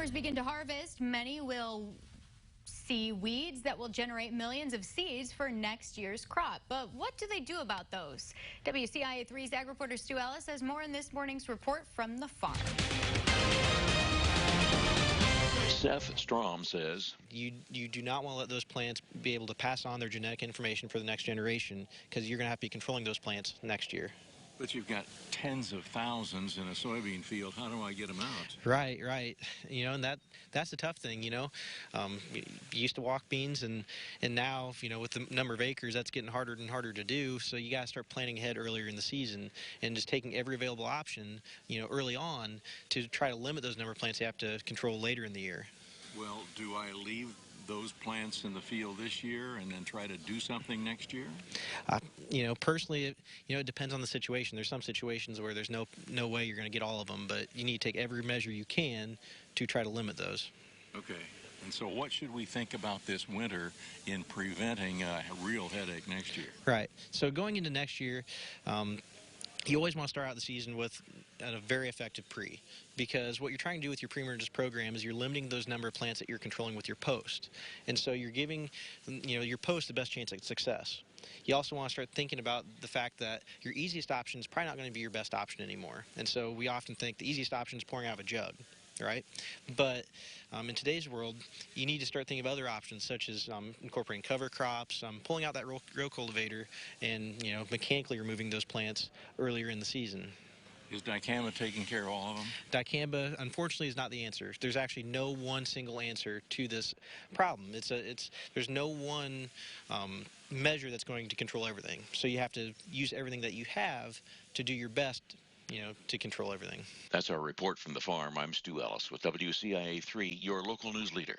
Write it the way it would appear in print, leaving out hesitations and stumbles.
farmers begin to harvest, many will see weeds that will generate millions of seeds for next year's crop. But what do they do about those? WCIA3's ag reporter Stu Ellis has more in this morning's report from the farm. Seth Strom says, You do not want to let those plants be able to pass on their genetic information for the next generation, because you're going to have to be controlling those plants next year. but you've got tens of thousands in a soybean field. How do I get them out? Right. And that's the tough thing. You used to walk beans, and now, with the number of acres, that's getting harder and harder to do. So you got to start planning ahead earlier in the season and just taking every available option, early on, to try to limit those number of plants you have to control later in the year. Well, do I leave those plants in the field this year and then try to do something next year? Personally, it depends on the situation. There's some situations where there's no way you're going to get all of them, but you need to take every measure you can to try to limit those. Okay. And so what should we think about this winter in preventing a real headache next year? Right. So going into next year, you always want to start out the season with a very effective pre, because what you're trying to do with your pre-emergence program is you're limiting those number of plants that you're controlling with your post. And so you're giving your post the best chance at success. You also want to start thinking about the fact that your easiest option is probably not going to be your best option anymore. And so we often think the easiest option is pouring out of a jug, right? But in today's world, you need to start thinking of other options, such as incorporating cover crops, pulling out that row cultivator, and mechanically removing those plants earlier in the season. Is dicamba taking care of all of them? Dicamba, unfortunately, is not the answer. There's actually no one single answer to this problem. There's no one measure that's going to control everything. So you have to use everything that you have to do your best, to control everything. That's our report from the farm. I'm Stu Ellis with WCIA 3, your local news leader.